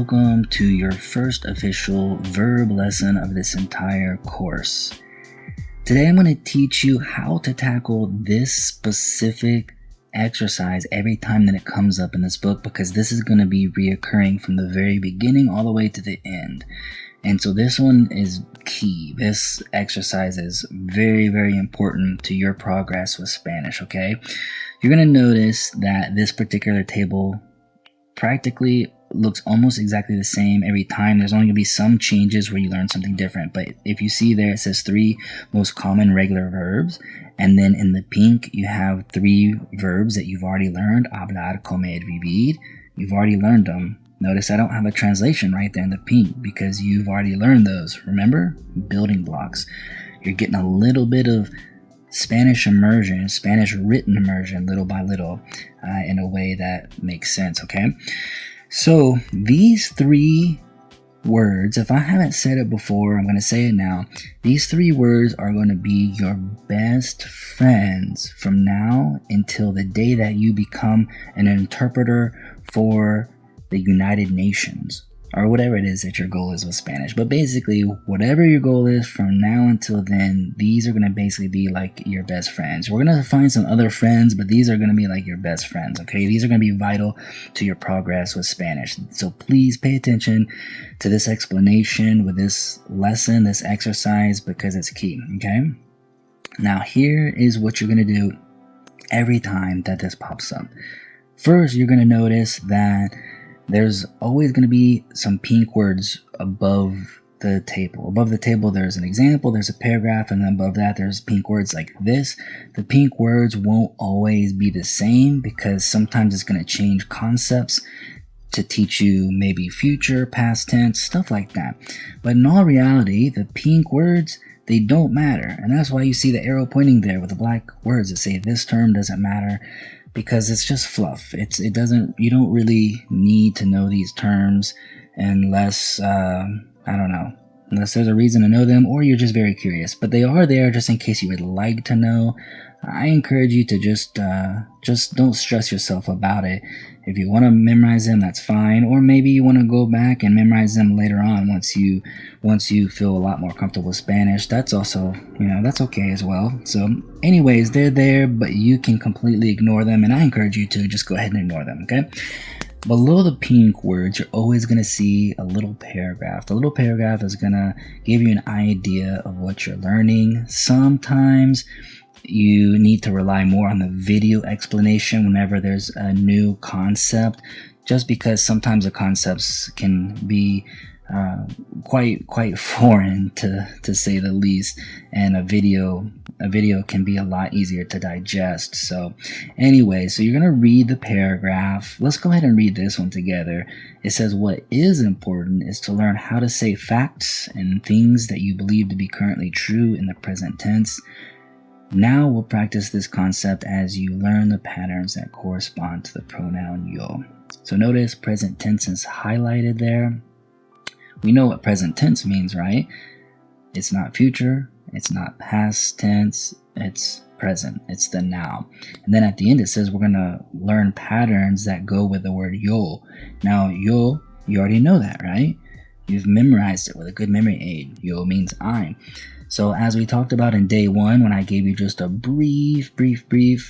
welcome to your first official verb lesson of this entire course. Today I'm going to teach you how to tackle this specific exercise every time that it comes up in this book, because this is going to be reoccurring from the very beginning all the way to the end. And so this one is key. This exercise is very, very important to your progress with Spanish, okay? You're going to notice that this particular table practically looks almost exactly the same every time. There's only going to be some changes where you learn something different. But if you see there, it says 3 most common regular verbs. And then in the pink, you have 3 verbs that you've already learned. Hablar, comer, vivir. You've already learned them. Notice I don't have a translation right there in the pink because you've already learned those. Remember? Building blocks. You're getting a little bit of Spanish immersion, Spanish written immersion, little by little, in a way that makes sense, okay? So these 3 words, if I haven't said it before, I'm going to say it now. These 3 words are going to be your best friends from now until the day that you become an interpreter for the United Nations, or whatever it is that your goal is with Spanish. But basically, whatever your goal is from now until then, these are going to basically be like your best friends. We're going to find some other friends, but these are going to be like your best friends, okay? These are going to be vital to your progress with Spanish. So please pay attention to this explanation with this lesson, this exercise, because it's key, okay? Now, here is what you're going to do every time that this pops up. First, you're going to notice that there's always going to be some pink words above the table. Above the table, there's an example, there's a paragraph, and then above that, there's pink words like this. The pink words won't always be the same because sometimes it's going to change concepts to teach you maybe future, past tense, stuff like that. But in all reality, the pink words, they don't matter. And that's why you see the arrow pointing there with the black words that say this term doesn't matter, because it's just fluff. You don't really need to know these terms unless, unless there's a reason to know them or you're just very curious. But they are there just in case you would like to know. I encourage you to just don't stress yourself about it. If you want to memorize them, that's fine. Or maybe you want to go back and memorize them later on once you feel a lot more comfortable with Spanish. That's also, that's okay as well. So anyways, they're there, but you can completely ignore them. And I encourage you to just go ahead and ignore them, okay? Below the pink words, you're always going to see a little paragraph. The little paragraph is going to give you an idea of what you're learning. Sometimes you need to rely more on the video explanation whenever there's a new concept, just because sometimes the concepts can be quite foreign to say the least, and a video can be a lot easier to digest. So anyway, so you're going to read the paragraph. Let's go ahead and read this one together. It says, what is important is to learn how to say facts and things that you believe to be currently true in the present tense. Now we'll practice this concept as you learn the patterns that correspond to the pronoun yo. So notice present tense is highlighted there. We know what present tense means, right? It's not future, it's not past tense, it's present, it's the now. And then at the end it says we're going to learn patterns that go with the word yo. Now yo, you already know that, right? You've memorized it with a good memory aid. Yo means I. So as we talked about in day 1, when I gave you just a brief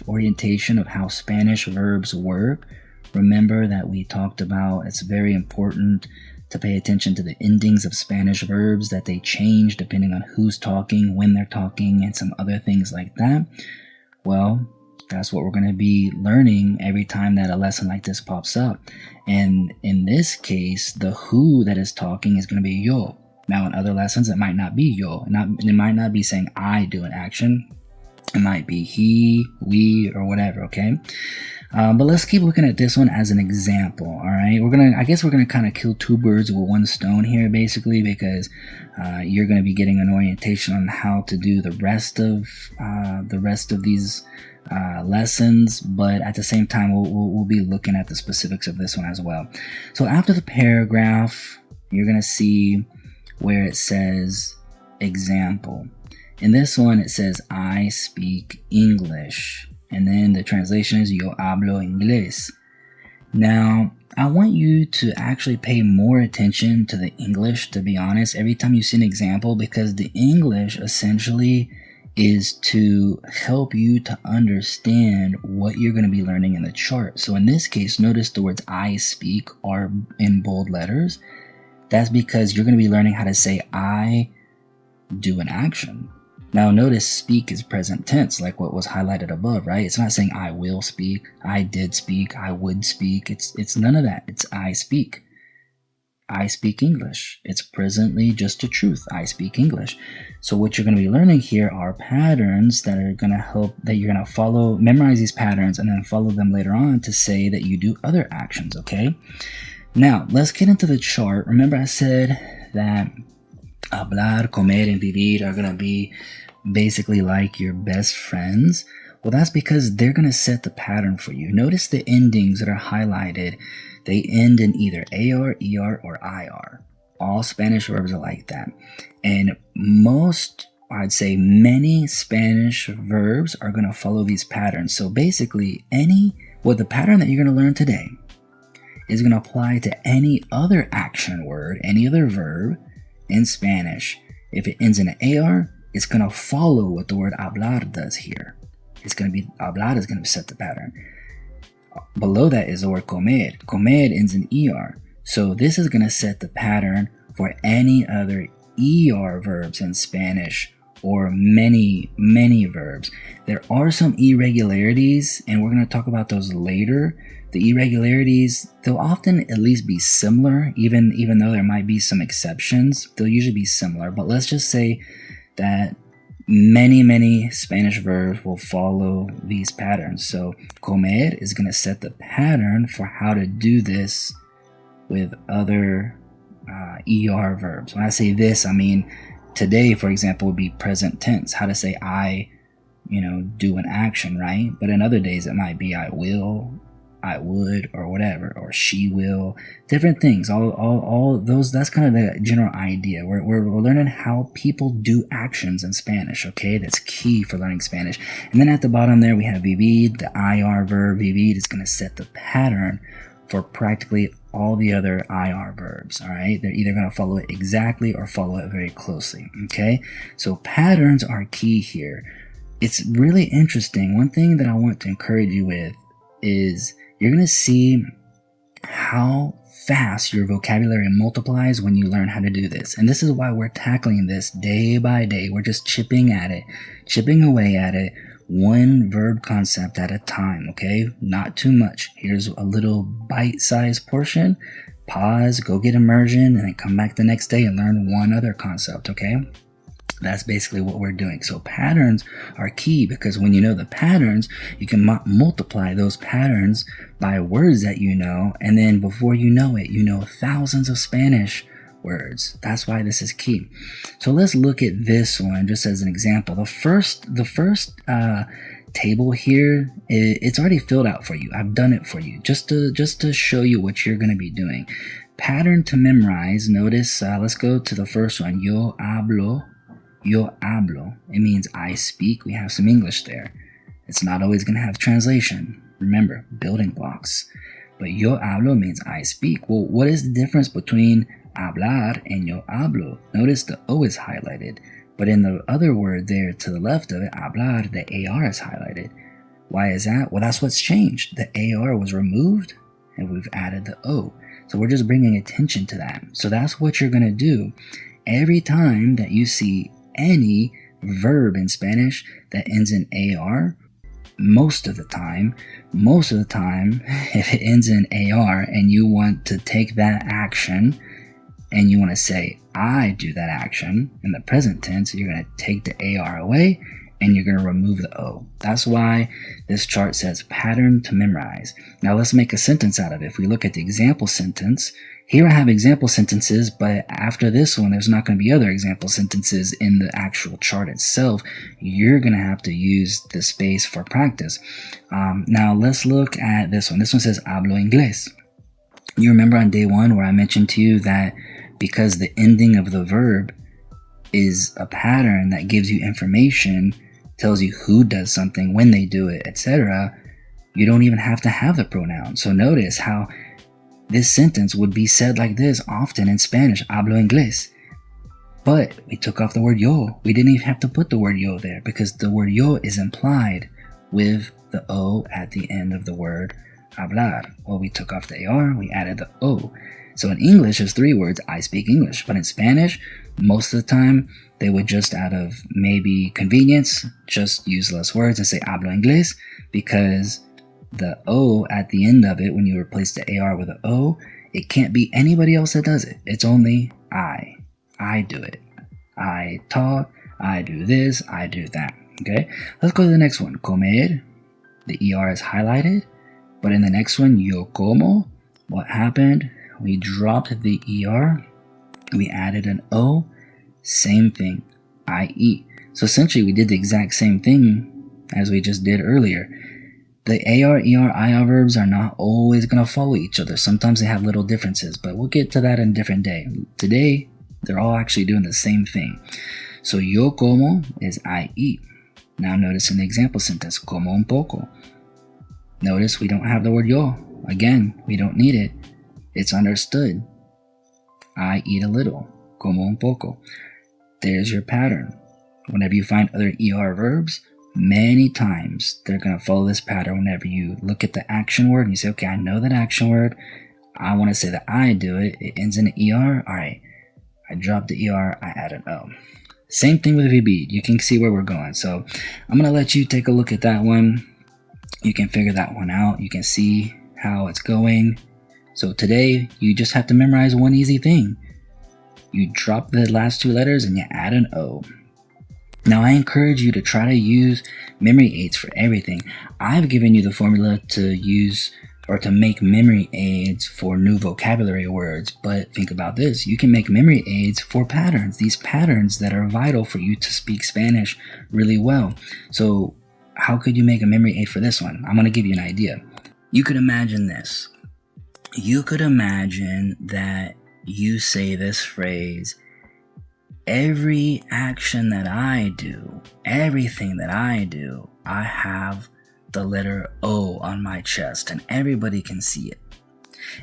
orientation of how Spanish verbs work, remember that we talked about it's very important to pay attention to the endings of Spanish verbs, that they change depending on who's talking, when they're talking, and some other things like that. Well, that's what we're going to be learning every time that a lesson like this pops up. And in this case, the who that is talking is going to be yo. Now, in other lessons, it might not be yo. It might not be saying I do an action. It might be he, we, or whatever, okay? But let's keep looking at this one as an example, all right? I guess we're gonna kind of kill 2 birds with 1 stone here, basically, because you're gonna be getting an orientation on how to do the rest of these lessons, but at the same time, we'll be looking at the specifics of this one as well. So after the paragraph, you're gonna see where it says example. In this one, it says I speak English. And then the translation is yo hablo inglés. Now, I want you to actually pay more attention to the English, to be honest, every time you see an example, because the English essentially is to help you to understand what you're going to be learning in the chart. So in this case, notice the words I speak are in bold letters. That's because you're going to be learning how to say I do an action. Now notice speak is present tense, like what was highlighted above, right? It's not saying I will speak, I did speak, I would speak. It's none of that. It's I speak. I speak English. It's presently just the truth. I speak English. So what you're going to be learning here are patterns that are going to help, that you're going to follow, memorize these patterns, and then follow them later on to say that you do other actions, okay? Now, let's get into the chart. Remember I said that hablar, comer, and vivir are going to be basically like your best friends. Well, that's because they're going to set the pattern for you. Notice the endings that are highlighted. They end in either AR, ER, or IR. All Spanish verbs are like that. And most, I'd say many Spanish verbs are going to follow these patterns. So basically, the pattern that you're going to learn today is going to apply to any other action word, any other verb in Spanish. If it ends in an AR, it's going to follow what the word hablar does here. It's going to be, hablar is going to set the pattern. Below that is the word comer. Comer ends in ER. So this is going to set the pattern for any other ER verbs in Spanish, or many verbs. There are some irregularities, and we're going to talk about those later. The irregularities, they'll often at least be similar, even though there might be some exceptions. They'll usually be similar. But let's just say that many Spanish verbs will follow these patterns. So comer is going to set the pattern for how to do this with other ER verbs. When I say this, I mean today, for example, would be present tense. How to say I, do an action, right? But in other days, it might be I will, I would, or whatever, or she will, different things. All those, that's kind of the general idea. We're learning how people do actions in Spanish, okay? That's key for learning Spanish. And then at the bottom there, we have vivir, the IR verb. Vivir is going to set the pattern for practically all the other IR verbs, all right? They're either going to follow it exactly or follow it very closely, okay? So patterns are key here. It's really interesting. One thing that I want to encourage you with is you're going to see how fast your vocabulary multiplies when you learn how to do this. And this is why we're tackling this day by day. We're just chipping away at it, one verb concept at a time, okay? Not too much. Here's a little bite-sized portion. Pause, go get immersion, and then come back the next day and learn one other concept, okay? That's basically what we're doing. So patterns are key, because when you know the patterns, you can multiply those patterns by words that you know, and then before you know it, you know thousands of Spanish words. That's why this is key. So let's look at this one just as an example. The first table here, it's already filled out for you. I've done it for you just to show you what you're going to be doing. Pattern to memorize. Notice, let's go to the first one. Yo hablo. It means I speak. We have some English there. It's not always going to have translation. Remember, building blocks. But yo hablo means I speak. Well, what is the difference between hablar and yo hablo? Notice the O is highlighted. But in the other word there to the left of it, hablar, the AR is highlighted. Why is that? Well, that's what's changed. The AR was removed and we've added the O. So we're just bringing attention to that. So that's what you're going to do every time that you see any verb in Spanish that ends in AR. Most of the time, if it ends in AR and you want to take that action and you want to say, I do that action in the present tense, you're going to take the AR away and you're going to remove the O. That's why this chart says pattern to memorize. Now let's make a sentence out of it. If we look at the example sentence, here I have example sentences, but after this one, there's not going to be other example sentences in the actual chart itself. You're going to have to use the space for practice. Now let's look at this one. This one says hablo inglés. You remember on day one where I mentioned to you that because the ending of the verb is a pattern that gives you information, tells you who does something, when they do it, etc., you don't even have to have the pronoun. So notice how This sentence would be said like this often in Spanish, hablo inglés. But we took off the word yo. We didn't even have to put the word yo there because the word yo is implied with the O at the end of the word hablar. Well, we took off the AR, we added the O. So in English, there's 3 words, I speak English. But in Spanish, most of the time, they would just out of maybe convenience, just use less words and say hablo inglés because the O at the end of it, when you replace the AR with an O, it can't be anybody else that does it. It's only I. I do it. I talk, I do this, I do that. Okay, let's go to the next one. Comer, the ER is highlighted, but in the next one, yo como, what happened? We dropped the ER, we added an O, same thing, I eat. So essentially, we did the exact same thing as we just did earlier. The AR, ER, IR verbs are not always going to follow each other. Sometimes they have little differences, but we'll get to that in a different day. Today, they're all actually doing the same thing. So yo como is I eat. Now notice in the example sentence, como un poco. Notice we don't have the word yo. Again, we don't need it. It's understood. I eat a little, como un poco. There's your pattern. Whenever you find other ER verbs, many times they're going to follow this pattern. Whenever you look at the action word and you say, okay, I know that action word. I want to say that I do it. It ends in an ER. All right. I drop the ER, I add an O. Same thing with VB. You can see where we're going. So I'm going to let you take a look at that one. You can figure that one out. You can see how it's going. So today, you just have to memorize one easy thing. You drop the last 2 letters and you add an O. Now, I encourage you to try to use memory aids for everything. I've given you the formula to use or to make memory aids for new vocabulary words. But think about this. You can make memory aids for patterns, these patterns that are vital for you to speak Spanish really well. So how could you make a memory aid for this one? I'm going to give you an idea. You could imagine this. You could imagine that you say this phrase, every action that I do, everything that I do, I have the letter O on my chest and everybody can see it.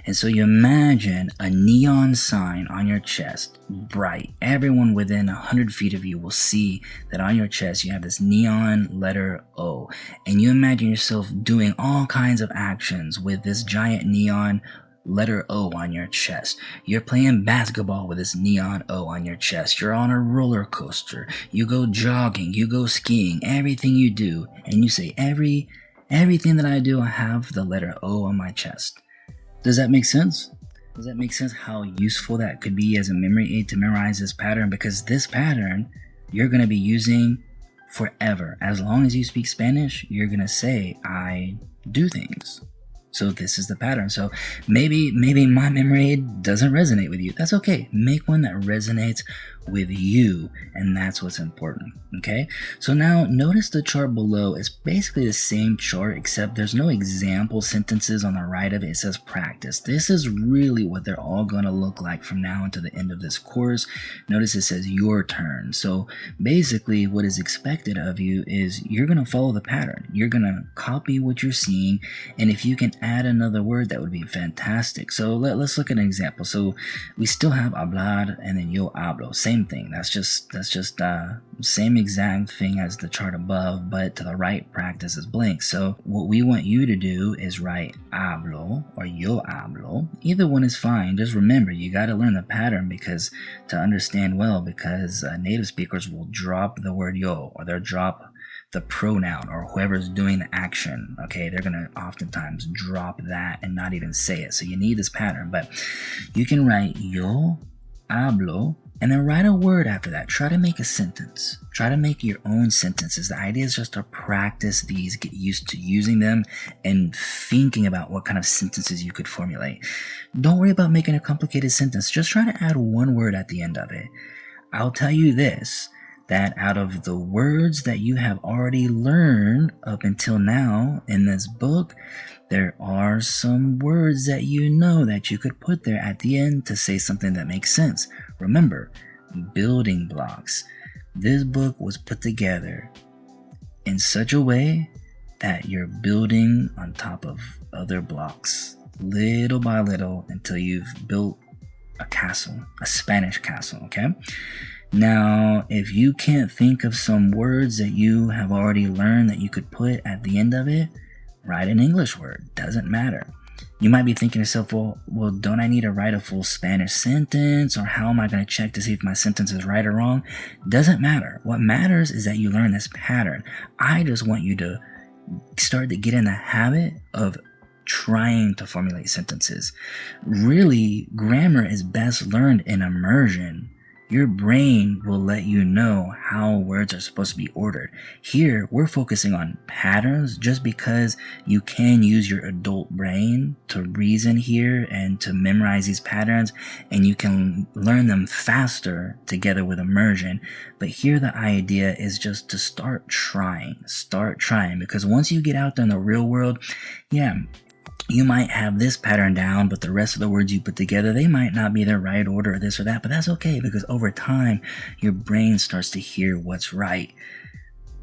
And so you imagine a neon sign on your chest, bright. Everyone within 100 feet of you will see that on your chest you have this neon letter O. And you imagine yourself doing all kinds of actions with this giant neon letter O on your chest. You're playing basketball with this neon O on your chest. You're on a roller coaster. You go jogging. You go skiing. Everything you do. And you say, everything that I do, I have the letter O on my chest. Does that make sense? Does that make sense how useful that could be as a memory aid to memorize this pattern? Because this pattern you're going to be using forever. As long as you speak Spanish, you're going to say, I do things. So this is the pattern. So maybe my memory aid doesn't resonate with you. That's okay. Make one that resonates with you, and that's what's important. Okay, so now notice the chart below is basically the same chart, except there's no example sentences on the right of it. It says practice. This is really what they're all going to look like from now until the end of this course. Notice it says your turn. So basically what is expected of you is you're going to follow the pattern. You're going to copy what you're seeing, and if you can add another word, that would be fantastic. So let's look at an example. So we still have hablar and then yo hablo. Same thing. That's just same exact thing as the chart above, but to the right, practice is blank. So what we want you to do is write hablo or yo hablo. Either one is fine. Just remember, you got to learn the pattern because to understand well, because native speakers will drop the word yo, or they'll drop the pronoun, or whoever's doing the action. Okay, they're gonna oftentimes drop that and not even say it. So you need this pattern, but you can write yo hablo and then write a word after that. Try to make a sentence. Try to make your own sentences. The idea is just to practice these, get used to using them and thinking about what kind of sentences you could formulate. Don't worry about making a complicated sentence. Just try to add one word at the end of it. I'll tell you this, that out of the words that you have already learned up until now in this book, there are some words that you know that you could put there at the end to say something that makes sense. Remember, building blocks. This book was put together in such a way that you're building on top of other blocks. little by little until you've built a castle, a Spanish castle, okay? Now, if you can't think of some words that you have already learned that you could put at the end of it, write an English word. Doesn't matter. You might be thinking to yourself, well, don't I need to write a full Spanish sentence? Or how am I going to check to see if my sentence is right or wrong? Doesn't matter. What matters is that you learn this pattern. I just want you to start to get in the habit of trying to formulate sentences. Really, grammar is best learned in immersion. Your brain will let you know how words are supposed to be ordered. Here, we're focusing on patterns just because you can use your adult brain to reason here and to memorize these patterns, and you can learn them faster together with immersion. But here the idea is just to start trying, because once you get out there in the real world, you might have this pattern down, but the rest of the words you put together, they might not be the right order or this or that, but that's okay because over time, your brain starts to hear what's right.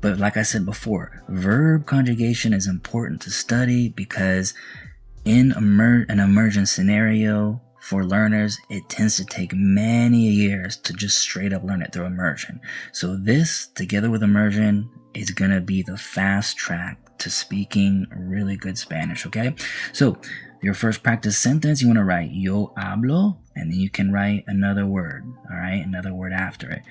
But like I said before, verb conjugation is important to study because in an immersion scenario for learners, it tends to take many years to just straight up learn it through immersion. So this, together with immersion, is going to be the fast track to speaking really good Spanish, okay? So your first practice sentence, you want to write yo hablo, and then you can write another word, all right? Another word after it.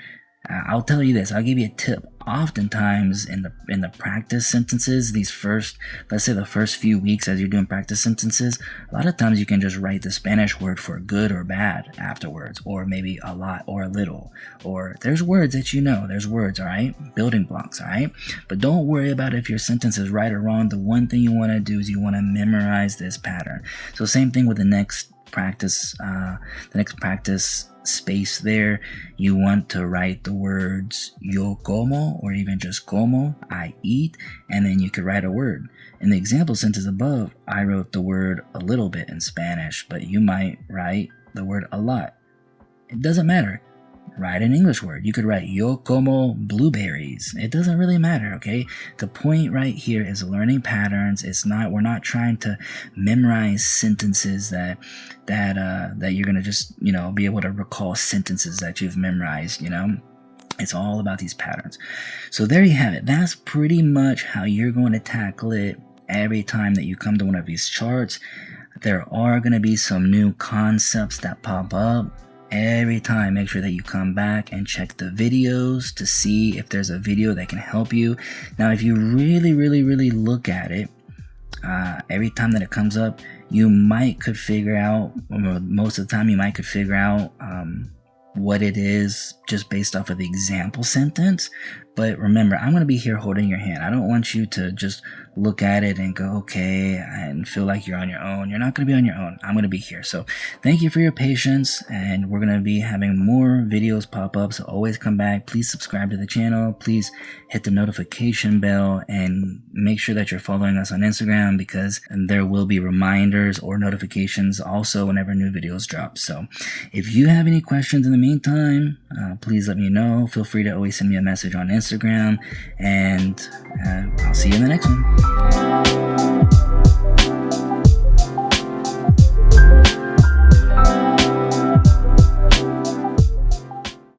I'll tell you this, I'll give you a tip. Oftentimes in the practice sentences, let's say the first few weeks as you're doing practice sentences, a lot of times you can just write the Spanish word for good or bad afterwards, or maybe a lot or a little, or there's words that there's words, all right? Building blocks, all right? But don't worry about if your sentence is right or wrong. The one thing you want to do is you want to memorize this pattern. So same thing with the next practice space there. You want to write the words yo como, or even just como, I eat, and then you could write a word. In the example sentence above, I wrote the word a little bit in Spanish, but you might write the word a lot. It doesn't matter. Write an English word. You could write yo como blueberries. It doesn't really matter, okay? The point right here is learning patterns. We're not trying to memorize sentences that you're gonna just, be able to recall sentences that you've memorized, It's all about these patterns. So there you have it. That's pretty much how you're going to tackle it every time that you come to one of these charts. There are going to be some new concepts that pop up. Every time, make sure that you come back and check the videos to see if there's a video that can help you. Now, if you really, really, really look at it, every time that it comes up, you could figure out, or most of the time, you could figure out what it is just based off of the example sentence. But remember, I'm going to be here holding your hand. I don't want you to just look at it and go, okay, and feel like you're on your own. You're not going to be on your own. I'm going to be here. So thank you for your patience, and we're going to be having more videos pop up. So always come back. Please subscribe to the channel. Please hit the notification bell and make sure that you're following us on Instagram, because there will be reminders or notifications also whenever new videos drop. So if you have any questions in the meantime, please let me know. Feel free to always send me a message on Instagram, and I'll see you in the next one.